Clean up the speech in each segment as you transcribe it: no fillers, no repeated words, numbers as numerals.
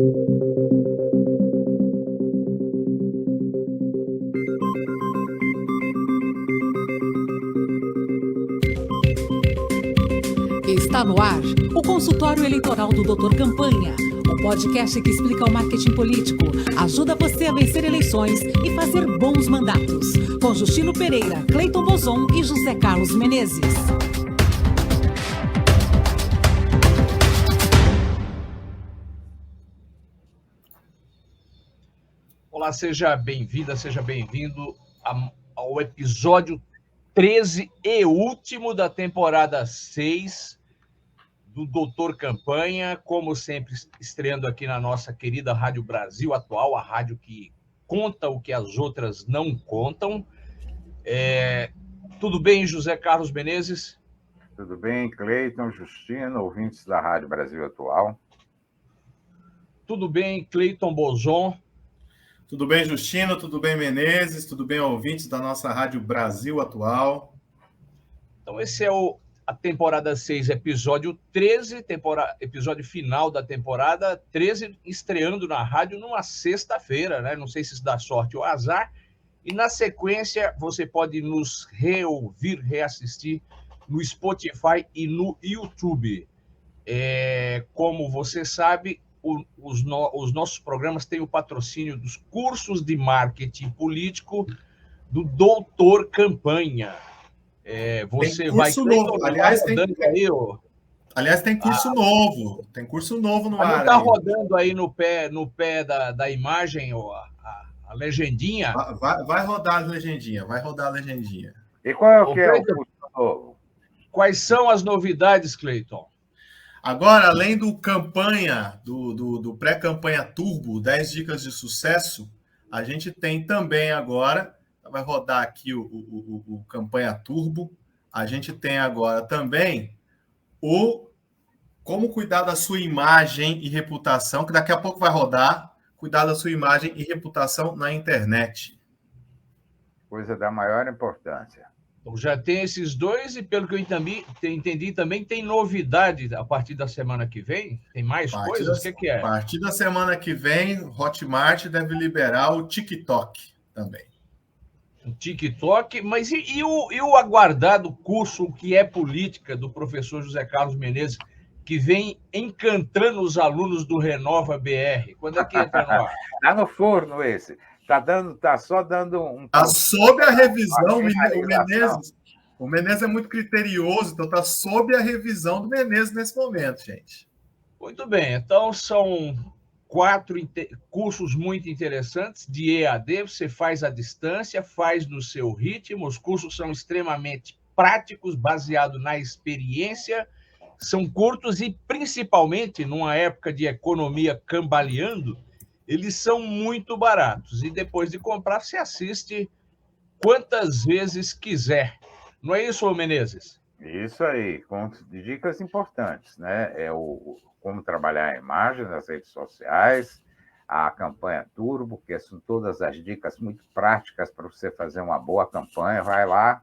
Está no ar o consultório eleitoral do Dr. Campanha, o podcast que explica o marketing político, ajuda você a vencer eleições e fazer bons mandatos. Com Justino Pereira, Cleiton Bozon e José Carlos Menezes. Olá, seja bem-vinda, seja bem-vindo ao episódio 13 e último da temporada 6 do Doutor Campanha, como sempre estreando aqui na nossa querida Rádio Brasil Atual, a rádio que conta o que as outras não contam. Tudo bem, José Carlos Menezes? Tudo bem, Cleiton, Justino, ouvintes da Rádio Brasil Atual. Tudo bem, Cleiton Bozon? Tudo bem, Justino? Tudo bem, Menezes? Tudo bem, ouvintes da nossa Rádio Brasil Atual? Então, esse é a temporada 6, episódio 13, episódio final da temporada 13, estreando na rádio numa sexta-feira, né? Não sei se isso dá sorte ou azar. E, na sequência, você pode nos reouvir, reassistir no Spotify e no YouTube. Como você sabe, os nossos programas têm o patrocínio dos cursos de marketing político do Doutor Campanha. Você tem vai... curso novo. Aliás, tem curso novo. Tem curso novo no ar. Não está rodando aí no pé da imagem a legendinha? Vai rodar a legendinha. E qual é o que é o curso novo? Quais são as novidades, Cleiton? Agora, além do campanha, do pré-campanha Turbo, 10 dicas de sucesso, a gente tem também agora, vai rodar aqui o campanha Turbo, a gente tem agora também o como cuidar da sua imagem e reputação, que daqui a pouco vai rodar, cuidar da sua imagem e reputação na internet. Coisa da maior importância. Então, já tem esses dois e, pelo que eu entendi, também tem novidade a partir da semana que vem? Tem mais coisas? O que é? A partir da semana que vem, Hotmart deve liberar o TikTok também. O TikTok, mas e o aguardado curso O que é Política, do professor José Carlos Menezes, que vem encantando os alunos do Renova BR? Quando é que entra no ar? Está no forno esse. Está só dando um... Está sob a revisão, o Menezes é muito criterioso, então está sob a revisão do Menezes nesse momento, gente. Muito bem, então são 4 cursos muito interessantes de EAD, você faz à distância, faz no seu ritmo, os cursos são extremamente práticos, baseados na experiência, são curtos e, principalmente, numa época de economia cambaleando, eles são muito baratos. E depois de comprar, você assiste quantas vezes quiser. Não é isso, Menezes? Isso aí, com dicas importantes, né? Como trabalhar a imagem nas redes sociais, a campanha Turbo, que são todas as dicas muito práticas para você fazer uma boa campanha. Vai lá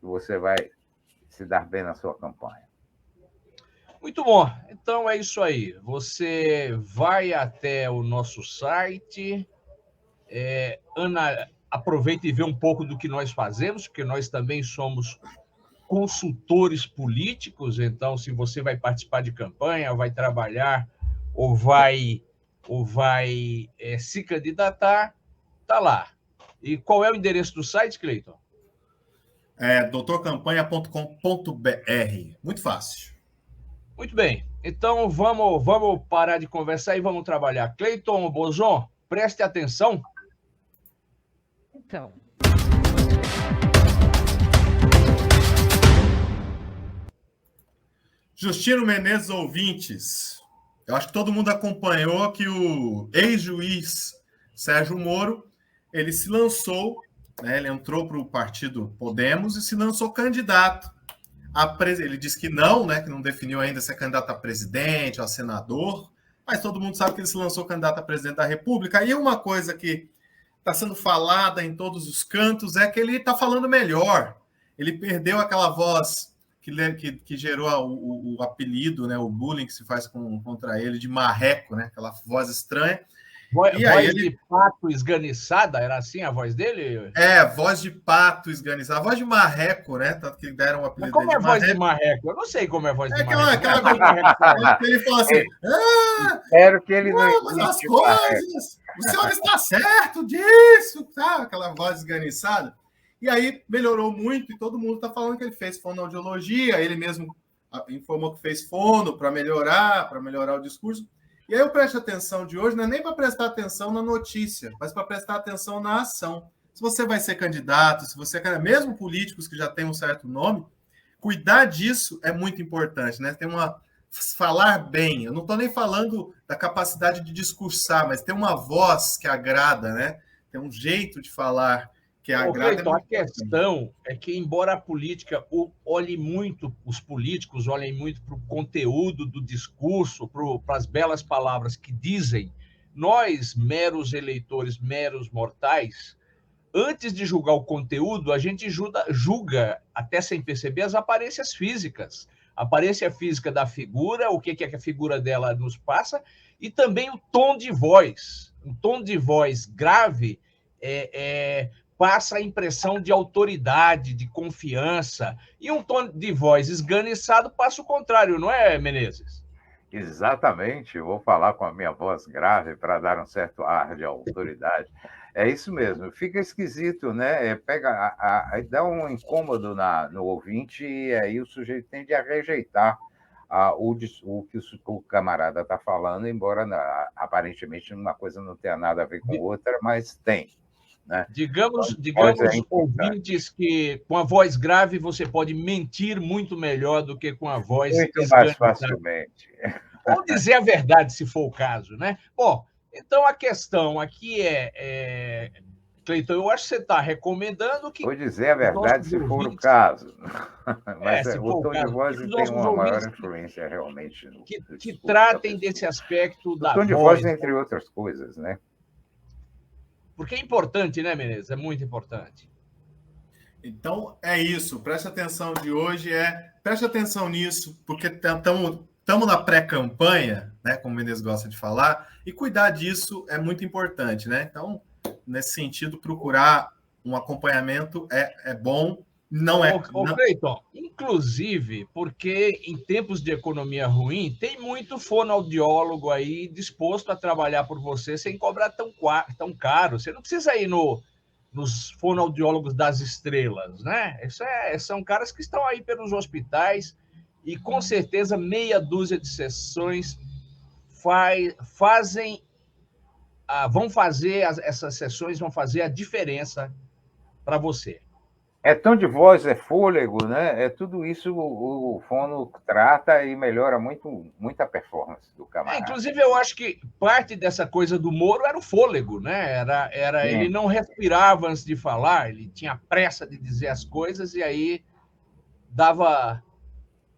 e você vai se dar bem na sua campanha. Muito bom. Então é isso aí. Você vai até o nosso site, aproveita e vê um pouco do que nós fazemos, porque nós também somos consultores políticos. Então, se você vai participar de campanha, vai trabalhar ou vai se candidatar, tá lá. E qual é o endereço do site, Cleiton? doutorcampanha.com.br. Muito fácil. Muito bem, então vamos parar de conversar e vamos trabalhar. Cleiton Bozon, preste atenção. Então. Justino Menezes, ouvintes, eu acho que todo mundo acompanhou que o ex-juiz Sérgio Moro, ele se lançou, né, ele entrou para o partido Podemos e se lançou candidato. Ele disse que não definiu ainda se é candidato a presidente ou a senador, mas todo mundo sabe que ele se lançou candidato a presidente da República. E uma coisa que está sendo falada em todos os cantos é que ele está falando melhor. Ele perdeu aquela voz que gerou o apelido, né, o bullying que se faz contra ele de marreco, né, aquela voz estranha. Voz de pato esganiçada, era assim a voz dele? Voz de pato esganiçada, a voz de marreco, né? Tanto que deram um apelido. Mas como é voz de marreco? Eu não sei como é voz de marreco. Ele fala assim: espero que ele não. Mas as coisas, o senhor está certo disso, tá? Aquela voz esganiçada. E aí melhorou muito e todo mundo está falando que ele fez fonoaudiologia, ele mesmo informou que fez fono para melhorar o discurso. E aí eu presto atenção de hoje, não é nem para prestar atenção na notícia, mas para prestar atenção na ação. Se você vai ser candidato, se você quer, mesmo políticos que já têm um certo nome, cuidar disso é muito importante, né? Falar bem. Eu não estou nem falando da capacidade de discursar, mas ter uma voz que agrada, né? Ter um jeito de falar que agrada. Cleiton, a questão é que, embora a política olhe muito, os políticos olhem muito para o conteúdo do discurso, para as belas palavras que dizem, nós, meros eleitores, meros mortais, antes de julgar o conteúdo, a gente julga, até sem perceber, as aparências físicas. A aparência física da figura, o que a figura dela nos passa, e também o tom de voz. Um tom de voz grave passa a impressão de autoridade, de confiança, e um tom de voz esganiçado passa o contrário, não é, Menezes? Exatamente, eu vou falar com a minha voz grave para dar um certo ar de autoridade. É isso mesmo, fica esquisito, né? Dá um incômodo no ouvinte e aí o sujeito tende a rejeitar o que o camarada está falando, embora aparentemente uma coisa não tenha nada a ver com outra, mas tem. Né? Digamos ouvintes, que com a voz grave você pode mentir muito melhor do que com a voz muito mais facilmente. Ou dizer a verdade, se for o caso, né? Bom, então a questão aqui Cleiton, eu acho que você está recomendando que... Vou dizer a verdade se for o caso. Mas o tom de voz tem uma maior influência realmente. Que tratem desse aspecto da voz. O tom de voz, entre outras coisas, né? Porque é importante, né, Menezes? É muito importante. Então, é isso. Preste atenção de hoje. Preste atenção nisso, porque estamos na pré-campanha, né, como o Menezes gosta de falar, e cuidar disso é muito importante, né? Então, nesse sentido, procurar um acompanhamento é bom. Cleiton, inclusive, porque em tempos de economia ruim, tem muito fonoaudiólogo aí disposto a trabalhar por você sem cobrar tão caro. Você não precisa ir nos fonoaudiólogos das estrelas, né? São caras que estão aí pelos hospitais e, com certeza, meia dúzia de sessões essas sessões vão fazer a diferença para você. É tom de voz, é fôlego, né? É tudo isso o fono trata e melhora muito a performance do camarada. Inclusive, eu acho que parte dessa coisa do Moro era o fôlego, né? Ele não respirava antes de falar, ele tinha pressa de dizer as coisas e aí dava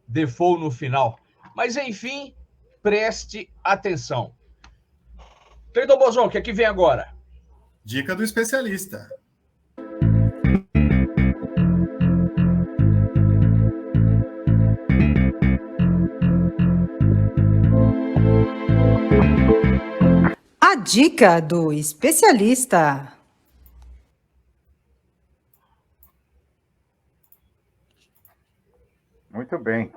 default no final. Mas, enfim, preste atenção. Cleiton Bozon, o que é que vem agora? Dica do especialista. A dica do especialista. Muito bem.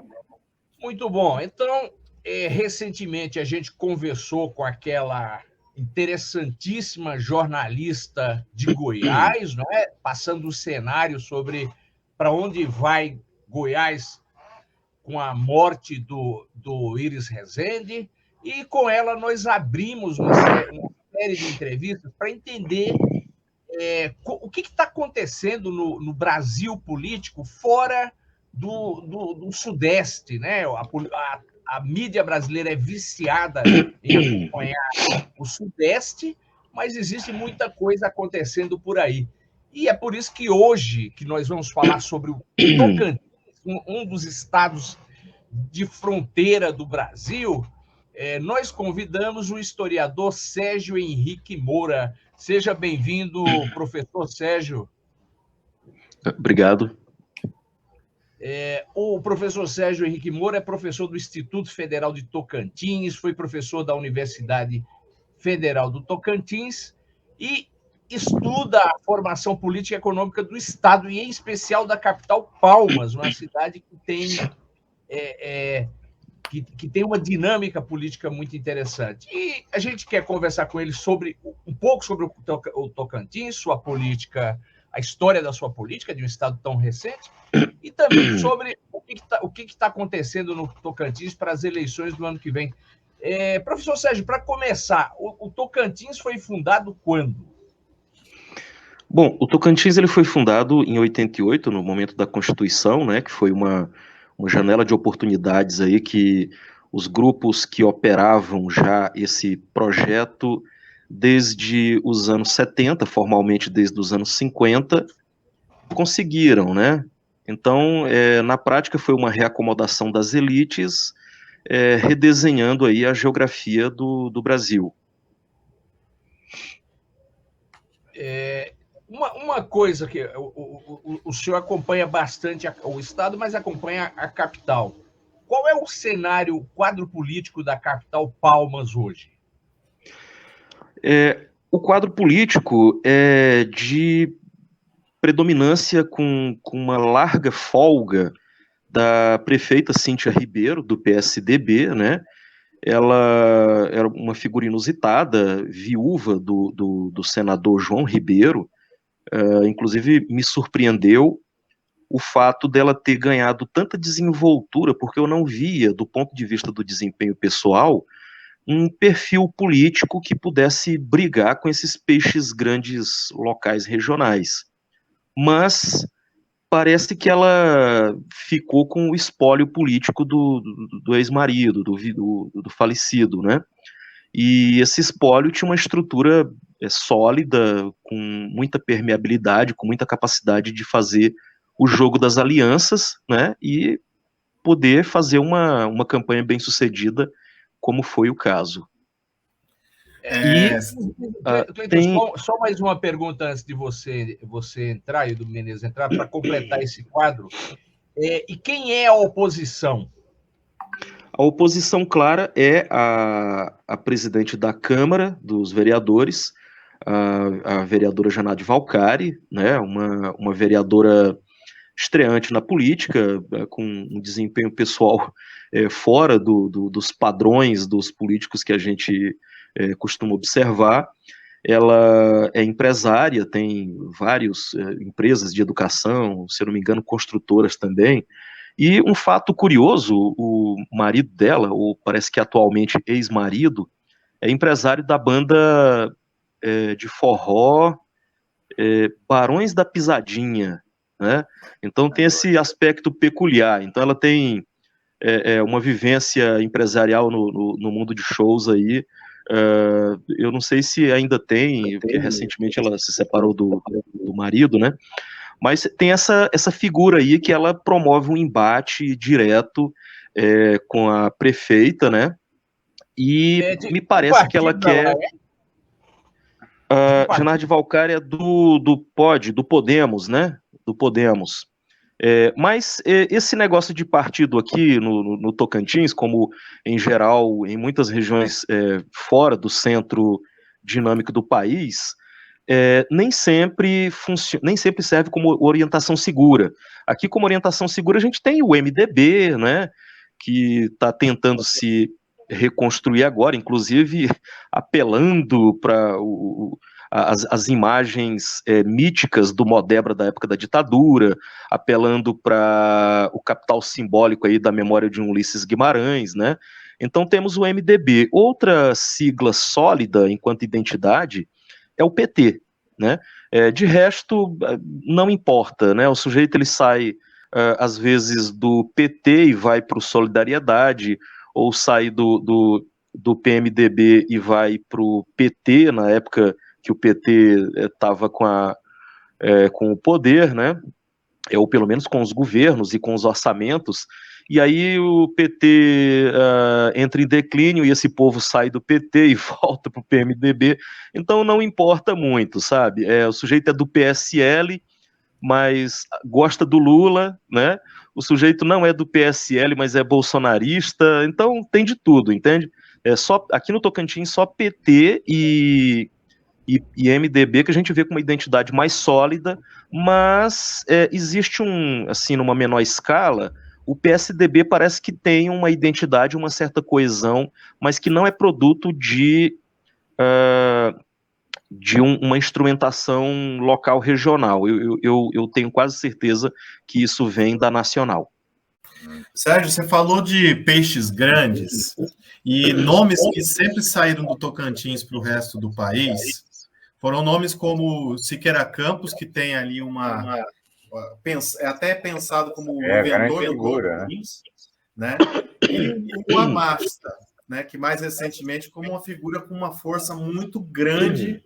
Muito bom. Então, recentemente a gente conversou com aquela interessantíssima jornalista de Goiás, não é? Passando o cenário sobre para onde vai Goiás com a morte do Iris Rezende, e com ela nós abrimos uma série de entrevistas para entender o que está acontecendo no Brasil político fora do Sudeste, né? A mídia brasileira é viciada em acompanhar o Sudeste, mas existe muita coisa acontecendo por aí. E é por isso que hoje que nós vamos falar sobre o Tocantins, um dos estados de fronteira do Brasil. Nós convidamos o historiador Sérgio Henrique Moura. Seja bem-vindo, professor Sérgio. Obrigado. O professor Sérgio Henrique Moura é professor do Instituto Federal de Tocantins, foi professor da Universidade Federal do Tocantins e estuda a formação política e econômica do Estado, e em especial da capital Palmas, uma cidade que tem uma dinâmica política muito interessante. E a gente quer conversar com ele um pouco sobre o Tocantins, sua política, a história da sua política, de um Estado tão recente, e também sobre o que está acontecendo no Tocantins para as eleições do ano que vem. Professor Sérgio, para começar, o Tocantins foi fundado quando? Bom, o Tocantins ele foi fundado em 88, no momento da Constituição, né, que foi uma janela de oportunidades aí que os grupos que operavam já esse projeto desde os anos 70, formalmente desde os anos 50, conseguiram, né? Então, na prática, foi uma reacomodação das elites, redesenhando aí a geografia do Brasil. Uma coisa que o senhor acompanha bastante o Estado, mas acompanha a capital. Qual é o cenário, o quadro político da capital Palmas hoje? O quadro político é de predominância com uma larga folga da prefeita Cíntia Ribeiro, do PSDB, né? Ela era uma figura inusitada, viúva do senador João Ribeiro. Inclusive, me surpreendeu o fato dela ter ganhado tanta desenvoltura, porque eu não via, do ponto de vista do desempenho pessoal, um perfil político que pudesse brigar com esses peixes grandes locais regionais. Mas parece que ela ficou com o espólio político do ex-marido, do falecido, né? E esse espólio tinha uma estrutura sólida, com muita permeabilidade, com muita capacidade de fazer o jogo das alianças, né? E poder fazer uma campanha bem sucedida, como foi o caso. Cleiton, só mais uma pergunta antes de você entrar e do Menezes entrar, para completar esse quadro. E quem é a oposição? A oposição clara é a presidente da Câmara dos Vereadores, a vereadora Janade Valcari, né, uma vereadora estreante na política, com um desempenho pessoal fora dos padrões dos políticos que a gente costuma observar. Ela é empresária, tem várias empresas de educação, se eu não me engano, construtoras também. E um fato curioso, o marido dela, ou parece que atualmente ex-marido, é empresário da banda de forró Barões da Pisadinha, né? Então tem esse aspecto peculiar. Então ela tem uma vivência empresarial no mundo de shows aí. Eu não sei se ainda tem, porque recentemente ela se separou do marido, né? Mas tem essa figura aí que ela promove um embate direto com a prefeita, né? E me parece que ela quer... Janade Valcari é do Podemos, né? Do Podemos. Mas esse negócio de partido aqui no Tocantins, como em geral em muitas regiões fora do centro dinâmico do país, nem sempre serve como orientação segura. Aqui, como orientação segura, a gente tem o MDB, né, que está tentando se reconstruir agora, inclusive apelando para as imagens míticas do Modebra da época da ditadura, apelando para o capital simbólico aí da memória de um Ulisses Guimarães, né? Então temos o MDB. Outra sigla sólida enquanto identidade é o PT, né? De resto, não importa, né? O sujeito ele sai, às vezes, do PT e vai para o Solidariedade, ou sai do PMDB e vai para o PT, na época que o PT estava com o poder, né? Ou pelo menos com os governos e com os orçamentos, e aí o PT entra em declínio e esse povo sai do PT e volta para o PMDB, então não importa muito, sabe? O sujeito é do PSL, mas gosta do Lula, né? o sujeito não é do PSL, mas é bolsonarista, então tem de tudo, entende? Aqui no Tocantins só PT e MDB que a gente vê com uma identidade mais sólida, mas existe assim, numa menor escala, o PSDB parece que tem uma identidade, uma certa coesão, mas que não é produto de uma instrumentação local regional. Eu tenho quase certeza que isso vem da nacional. Sérgio, você falou de peixes grandes e nomes que sempre saíram do Tocantins para o resto do país foram nomes como Siqueira Campos, que tem ali é até pensado como o inventor do Tocantins, né? E o Amasta, né? Que mais recentemente como uma figura com uma força muito grande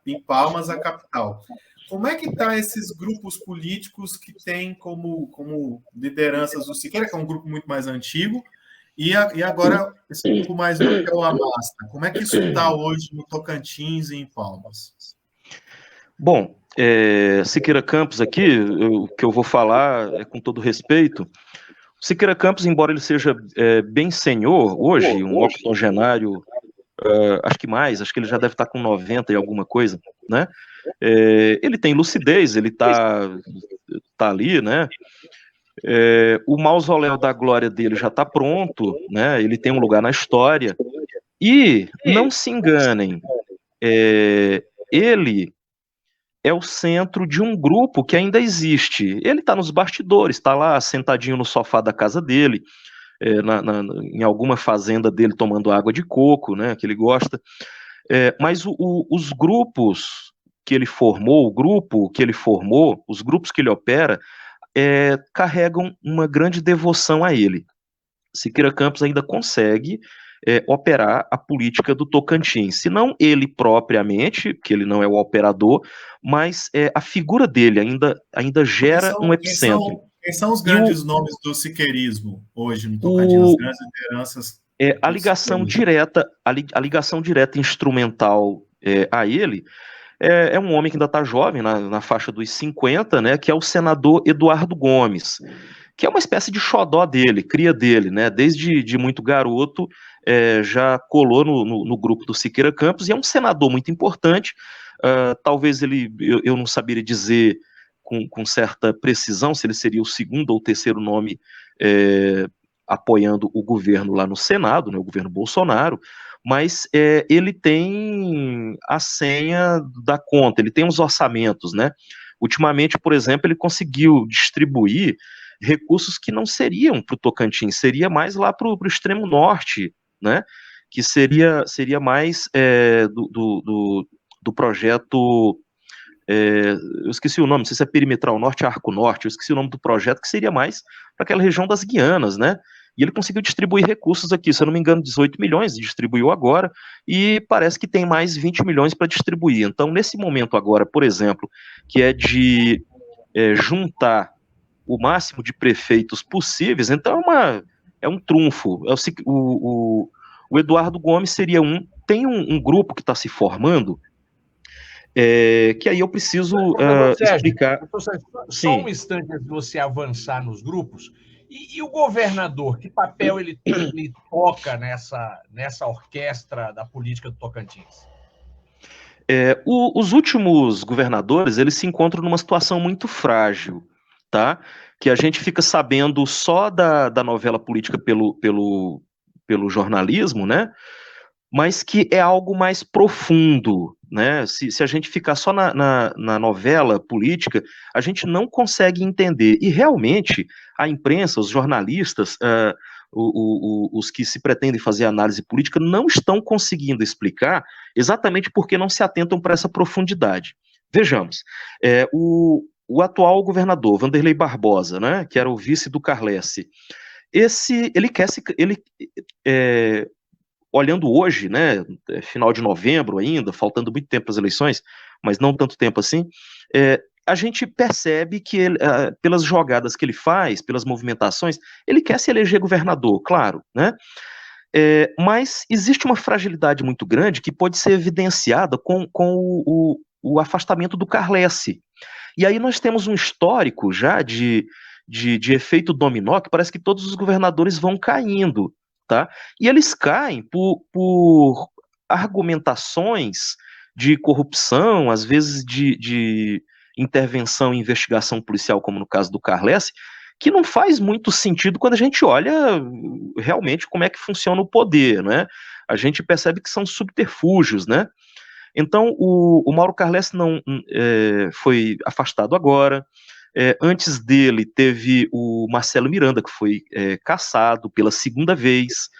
em Palmas, a capital. Como é que estão esses grupos políticos que têm como lideranças o Siqueira, que é um grupo muito mais antigo, e agora esse grupo mais novo, que é o Amasta? Como é que isso está hoje no Tocantins e em Palmas? Bom, Siqueira Campos aqui, o que eu vou falar é com todo respeito. O Siqueira Campos, embora ele seja bem senhor hoje, um octogenário, acho que ele já deve estar com 90 e alguma coisa, né? Ele tem lucidez, ele tá ali, né? O mausoléu da glória dele já está pronto, né? Ele tem um lugar na história. E não se enganem, ele é o centro de um grupo que ainda existe. Ele está nos bastidores, está lá sentadinho no sofá da casa dele, em alguma fazenda dele tomando água de coco, né? Que ele gosta. Mas os grupos que ele formou, os grupos que ele opera, carregam uma grande devoção a ele. Siqueira Campos ainda consegue operar a política do Tocantins, se não ele propriamente, que ele não é o operador, mas a figura dele ainda gera um epicentro. Quem são os grandes nomes do siqueirismo hoje no Tocantins, as grandes lideranças? A ligação direta instrumental a ele é um homem que ainda está jovem, na faixa dos 50, né, que é o senador Eduardo Gomes, que é uma espécie de xodó dele, cria dele, né, desde muito garoto, já colou no grupo do Siqueira Campos, e é um senador muito importante. Talvez eu não saberia dizer com certa precisão se ele seria o segundo ou terceiro nome apoiando o governo lá no Senado, né, o governo Bolsonaro, mas ele tem a senha da conta, ele tem os orçamentos, né? Ultimamente, por exemplo, ele conseguiu distribuir recursos que não seriam para o Tocantins, seria mais lá para o extremo norte, né? Que seria mais do projeto, eu esqueci o nome, não sei se é Perimetral Norte, Arco Norte, eu esqueci o nome do projeto, que seria mais para aquela região das Guianas, né? E ele conseguiu distribuir recursos aqui, se eu não me engano, 18 milhões, distribuiu agora, e parece que tem mais 20 milhões para distribuir. Então, nesse momento agora, por exemplo, que é de juntar o máximo de prefeitos possíveis, então é um trunfo. O Eduardo Gomes seria tem um grupo que está se formando, que aí eu preciso explicar. Só um instante antes de você avançar nos grupos. E o governador, que papel ele toca nessa orquestra da política do Tocantins? Os últimos governadores, eles se encontram numa situação muito frágil, tá? Que a gente fica sabendo só da novela política pelo jornalismo, né? Mas que é algo mais profundo, né? Se a gente ficar só na novela política, a gente não consegue entender. E realmente a imprensa, os jornalistas, os que se pretendem fazer análise política, não estão conseguindo explicar exatamente porque não se atentam para essa profundidade. Vejamos, o atual governador, Wanderlei Barbosa, né, que era o vice do Carlesse, olhando hoje, né, final de novembro ainda, faltando muito tempo para as eleições, mas não tanto tempo assim, a gente percebe que ele, pelas jogadas que ele faz, pelas movimentações, ele quer se eleger governador, claro, né? Mas existe uma fragilidade muito grande que pode ser evidenciada com o afastamento do Carlesse. E aí nós temos um histórico já de de efeito dominó, que parece que todos os governadores vão caindo, tá? E eles caem por argumentações de corrupção, às vezes de intervenção e investigação policial, como no caso do Carles, que não faz muito sentido quando a gente olha realmente como é que funciona o poder, né? A gente percebe que são subterfúgios, né? Então, o Mauro Carles não foi afastado agora. Antes dele, teve o Marcelo Miranda, que foi cassado pela segunda vez.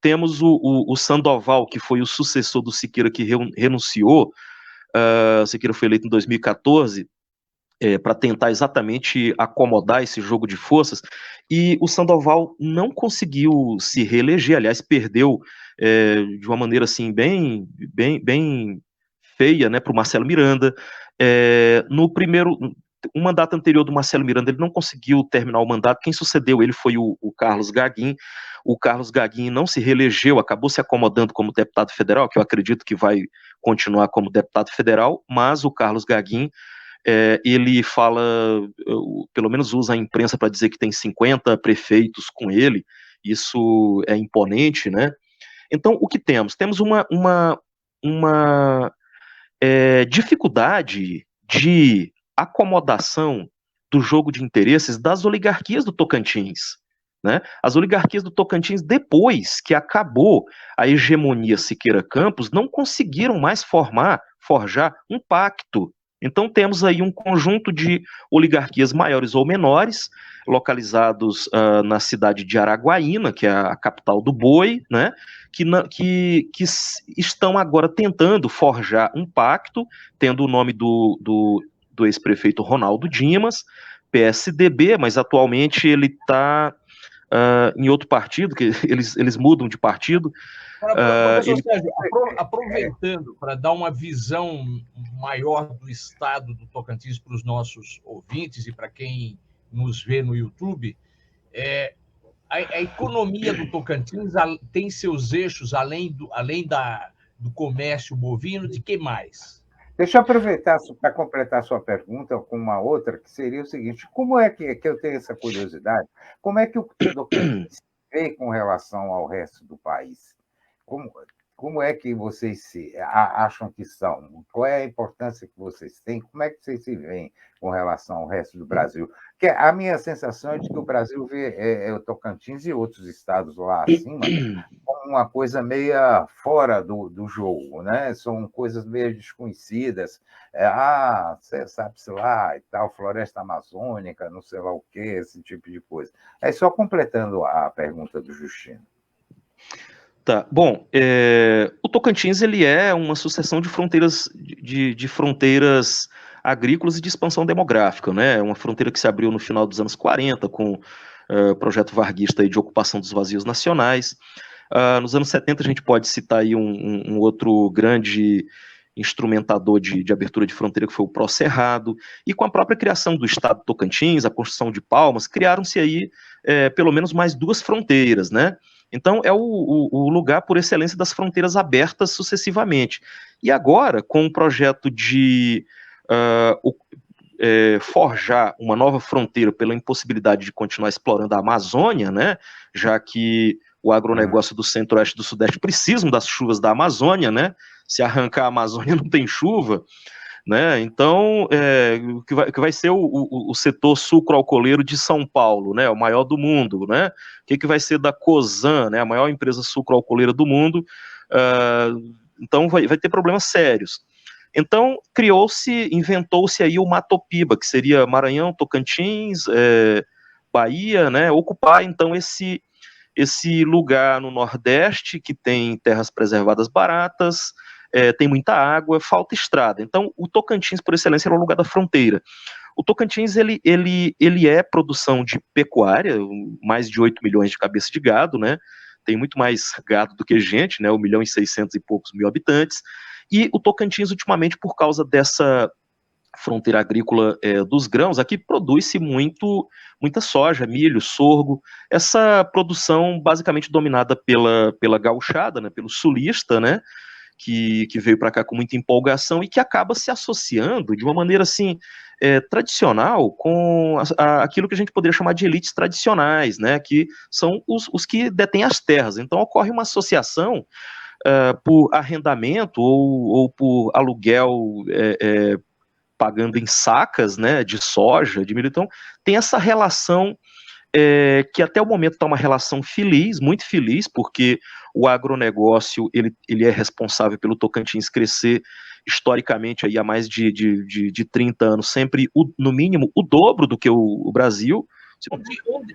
Temos o Sandoval, que foi o sucessor do Siqueira, que renunciou. O Siqueira foi eleito em 2014, para tentar exatamente acomodar esse jogo de forças, e o Sandoval não conseguiu se reeleger, aliás, perdeu de uma maneira assim bem feia, né, para o Marcelo Miranda. Um mandato anterior do Marcelo Miranda, ele não conseguiu terminar o mandato. Quem sucedeu ele foi o Carlos Gaguin. O Carlos Gaguin não se reelegeu, acabou se acomodando como deputado federal, que eu acredito que vai continuar como deputado federal, mas o Carlos Gaguin, ele fala, pelo menos usa a imprensa para dizer que tem 50 prefeitos com ele. Isso é imponente, né? Então, o que temos? Temos uma dificuldade de acomodação do jogo de interesses das oligarquias do Tocantins, né? As oligarquias do Tocantins, depois que acabou a hegemonia Siqueira Campos, não conseguiram mais forjar um pacto. Então temos aí um conjunto de oligarquias maiores ou menores, localizados na cidade de Araguaína, que é a capital do boi, né? Que estão agora tentando forjar um pacto, tendo o nome do ex-prefeito Ronaldo Dimas, PSDB, mas atualmente ele está em outro partido, que eles mudam de partido. Professor Sérgio, aproveitando para dar uma visão maior do estado do Tocantins para os nossos ouvintes e para quem nos vê no YouTube, a economia do Tocantins tem seus eixos, além do comércio bovino, de que mais? Deixa eu aproveitar para completar sua pergunta com uma outra, que seria o seguinte: como é que eu tenho essa curiosidade, como é que o Tocantins vê com relação ao resto do país? Como é que vocês acham que são? Qual é a importância que vocês têm? Como é que vocês se veem com relação ao resto do Brasil? Porque a minha sensação é de que o Brasil vê o Tocantins e outros estados lá acima como uma coisa meia fora do jogo, né? São coisas meio desconhecidas. Você sabe-se lá e tal, floresta amazônica, não sei lá o quê, esse tipo de coisa. É só completando a pergunta do Justino. Tá, bom, o Tocantins ele é uma sucessão de fronteiras de fronteiras agrícolas e de expansão demográfica, né? É uma fronteira que se abriu no final dos anos 40 com o projeto varguista de ocupação dos vazios nacionais. Nos anos 70 a gente pode citar aí um outro grande instrumentador de abertura de fronteira, que foi o Pró-Cerrado, e com a própria criação do Estado do Tocantins, a construção de Palmas, criaram-se aí pelo menos mais duas fronteiras, né? Então, é o lugar por excelência das fronteiras abertas sucessivamente. E agora, com o projeto de forjar uma nova fronteira pela impossibilidade de continuar explorando a Amazônia, né, já que o agronegócio do centro-oeste e do sudeste precisam das chuvas da Amazônia, né? Se arrancar a Amazônia não tem chuva, né? Então, que vai ser o setor sucroalcooleiro de São Paulo, né? O maior do mundo, né? O que vai ser da Cosan, né? A maior empresa sucroalcooleira do mundo. Então, vai ter problemas sérios. Então, inventou-se aí o Matopiba, que seria Maranhão, Tocantins, Bahia, né? Ocupar, então, esse lugar no Nordeste, que tem terras preservadas baratas, tem muita água, falta estrada. Então, o Tocantins, por excelência, é o lugar da fronteira. O Tocantins, ele é produção de pecuária, mais de 8 milhões de cabeças de gado, né? Tem muito mais gado do que gente, né? 1.600.000 e poucos mil habitantes. E o Tocantins, ultimamente, por causa dessa fronteira agrícola dos grãos, aqui produz-se muita soja, milho, sorgo, essa produção basicamente dominada pela gauchada, né, pelo sulista, né, que veio para cá com muita empolgação e que acaba se associando de uma maneira assim tradicional com aquilo que a gente poderia chamar de elites tradicionais, né, que são os que detêm as terras. Então ocorre uma associação por arrendamento ou por aluguel pagando em sacas, né, de soja, de milho. Então tem essa relação que até o momento está uma relação feliz, muito feliz, porque o agronegócio ele é responsável pelo Tocantins crescer historicamente aí há mais de 30 anos, sempre no mínimo o dobro do que o Brasil.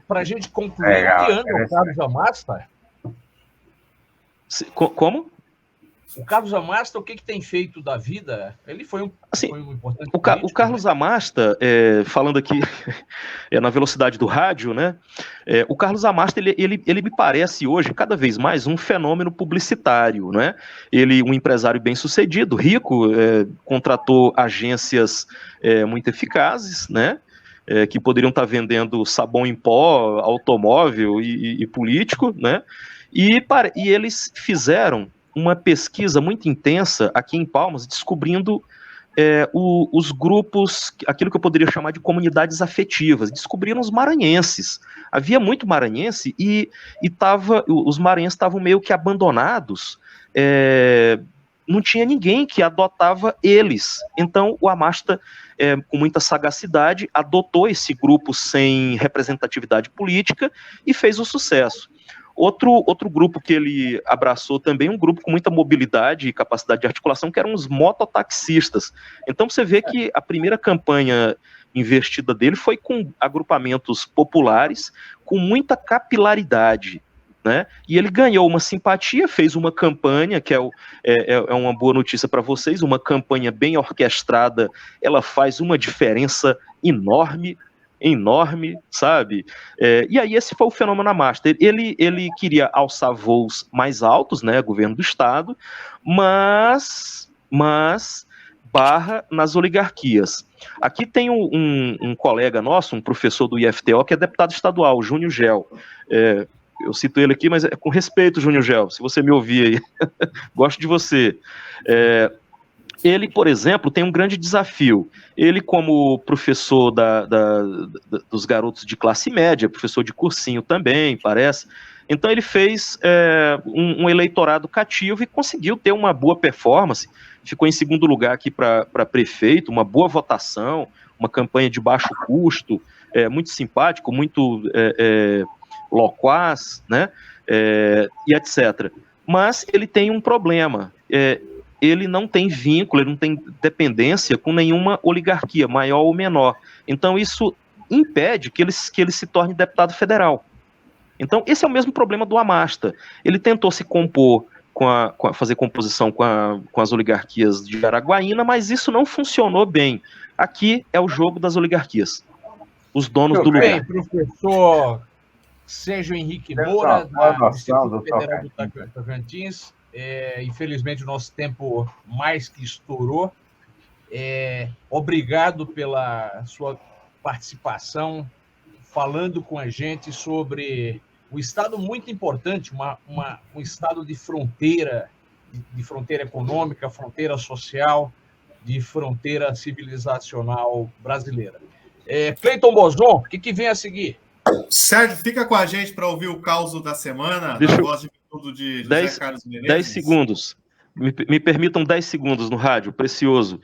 Para a gente concluir, onde anda o Carlos Amasta? Como? O Carlos Amasta, o que tem feito da vida? Ele foi um importante político, o Carlos Amasta, falando aqui na velocidade do rádio, né? O Carlos Amasta, ele me parece hoje, cada vez mais, um fenômeno publicitário, né? Ele, um empresário bem-sucedido, rico, contratou agências muito eficazes, né? Que poderiam estar vendendo sabão em pó, automóvel e político, né? E eles fizeram uma pesquisa muito intensa aqui em Palmas, descobrindo os grupos, aquilo que eu poderia chamar de comunidades afetivas, descobriram os maranhenses. Havia muito maranhense e os maranhenses estavam meio que abandonados, não tinha ninguém que adotava eles. Então o Amasta, com muita sagacidade, adotou esse grupo sem representatividade política e fez o sucesso. Outro grupo que ele abraçou também, um grupo com muita mobilidade e capacidade de articulação, que eram os mototaxistas. Então você vê que a primeira campanha investida dele foi com agrupamentos populares, com muita capilaridade, né? E ele ganhou uma simpatia, fez uma campanha, que é uma boa notícia para vocês, uma campanha bem orquestrada, ela faz uma diferença enorme, sabe? E aí esse foi o fenômeno Amasta. Ele queria alçar voos mais altos, né, governo do estado, mas barra nas oligarquias. Aqui tem um colega nosso, um professor do IFTO, que é deputado estadual, Júnior Gel. Eu cito ele aqui, mas é com respeito, Júnior Gel, se você me ouvir aí, gosto de você. Ele, por exemplo, tem um grande desafio. Ele, como professor dos garotos de classe média, professor de cursinho também, parece. Então ele fez um eleitorado cativo e conseguiu ter uma boa performance. Ficou em segundo lugar aqui para prefeito, uma boa votação, uma campanha de baixo custo, muito simpático, muito loquaz, né? E etc. Mas ele tem um problema. Ele não tem vínculo, ele não tem dependência com nenhuma oligarquia, maior ou menor. Então isso impede que ele se torne deputado federal. Então esse é o mesmo problema do Amasta. Ele tentou se compor, fazer composição com as oligarquias de Araguaína, mas isso não funcionou bem. Aqui é o jogo das oligarquias. Os donos do lugar. Bem, professor Sérgio Henrique Moura, do Instituto Federal do Tocantins. Infelizmente o nosso tempo mais que estourou. Obrigado pela sua participação, falando com a gente sobre um estado muito importante, um estado de fronteira econômica, fronteira social, de fronteira civilizacional brasileira. Cleiton Bozon, o que vem a seguir? Sérgio, fica com a gente para ouvir o caos da semana, da voz de tudo de José Carlos Menezes. 10 segundos. Me permitam 10 segundos no rádio, precioso.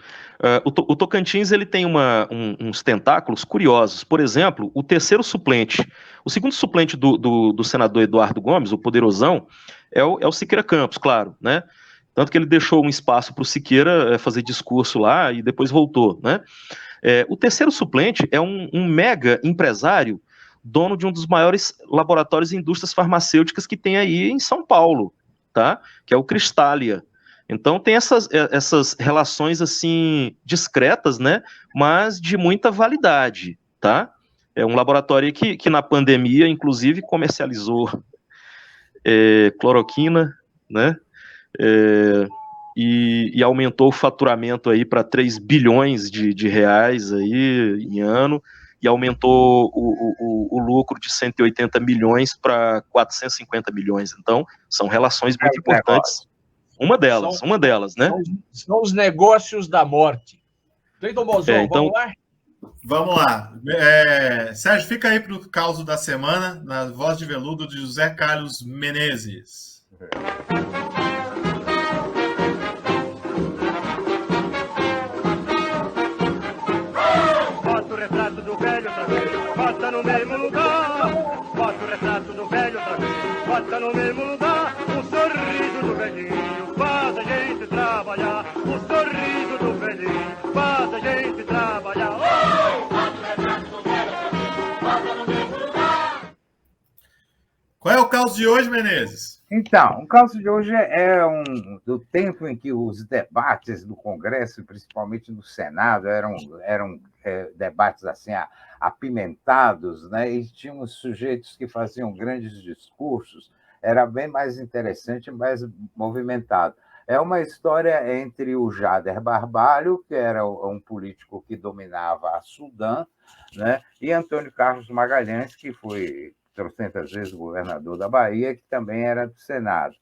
O Tocantins ele tem uns tentáculos curiosos. Por exemplo, o segundo suplente do senador Eduardo Gomes, o poderosão, é o Siqueira Campos, claro, né? Tanto que ele deixou um espaço para o Siqueira fazer discurso lá e depois voltou, né? O terceiro suplente é um mega empresário, dono de um dos maiores laboratórios e indústrias farmacêuticas que tem aí em São Paulo, tá? Que é o Cristália. Então tem essas relações assim discretas, né? Mas de muita validade, tá? É um laboratório que na pandemia, inclusive, comercializou cloroquina, né? E aumentou o faturamento aí para 3 bilhões de reais aí em ano. E aumentou o lucro de 180 milhões para 450 milhões. Então, são relações muito importantes. Uma delas, né? São os negócios da morte. Cleiton Bozon, então... vamos lá? Vamos lá. Sérgio, fica aí para o caos da semana, na voz de veludo de José Carlos Menezes. Bota o retrato do velho outra vez, bota no mesmo lugar. Bota o retrato do velho outra vez, bota no mesmo lugar. O sorriso do velhinho faz a gente trabalhar. O sorriso do velhinho faz a gente trabalhar. Bota o retrato do velho outra vez, bota no mesmo lugar. Qual é o caos de hoje, Menezes? Então, o caso de hoje é do tempo em que os debates do Congresso, principalmente no Senado, eram debates assim apimentados, né? E tínhamos sujeitos que faziam grandes discursos, era bem mais interessante, mais movimentado. É uma história entre o Jader Barbalho, que era um político que dominava a Sudã, né? E Antônio Carlos Magalhães, que foi 300 vezes governador da Bahia, que também era do Senado.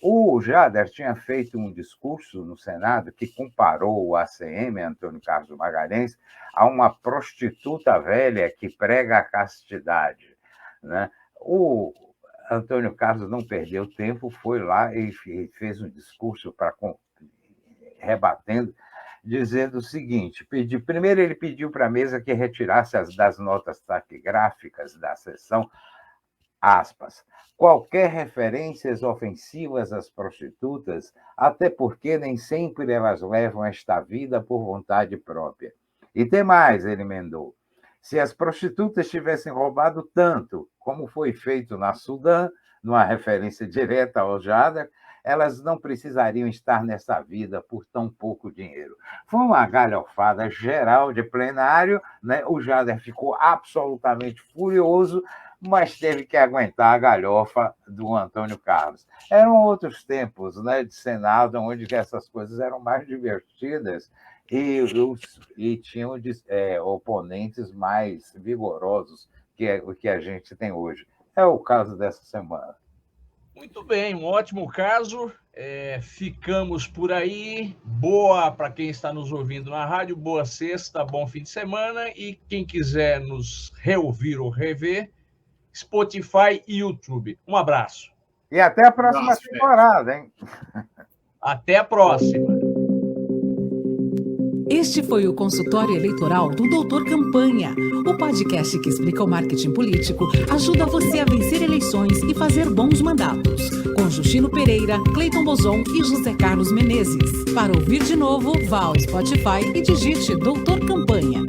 O Jader tinha feito um discurso no Senado que comparou o ACM, Antônio Carlos Magalhães, a uma prostituta velha que prega a castidade, né? O Antônio Carlos não perdeu tempo, foi lá e fez um discurso rebatendo, dizendo o seguinte: primeiro ele pediu para a mesa que retirasse das notas taquigráficas da sessão, aspas, qualquer referências ofensivas às prostitutas, até porque nem sempre elas levam esta vida por vontade própria. E tem mais, ele emendou, se as prostitutas tivessem roubado tanto como foi feito na Sudã, numa referência direta ao Jader, elas não precisariam estar nessa vida por tão pouco dinheiro. Foi uma galhofada geral de plenário, né? O Jader ficou absolutamente furioso, mas teve que aguentar a galhofa do Antônio Carlos. Eram outros tempos, né, de Senado, onde essas coisas eram mais divertidas e tinham oponentes mais vigorosos que o que a gente tem hoje. É o caso dessa semana. Muito bem, um ótimo caso. Ficamos por aí. Boa para quem está nos ouvindo na rádio, boa sexta, bom fim de semana. E quem quiser nos reouvir ou rever, Spotify e YouTube. Um abraço. E até a próxima temporada, hein? Até a próxima. Este foi o consultório eleitoral do Doutor Campanha, o podcast que explica o marketing político, ajuda você a vencer eleições e fazer bons mandatos. Com Justino Pereira, Cleiton Bozon e José Carlos Menezes. Para ouvir de novo, vá ao Spotify e digite Doutor Campanha.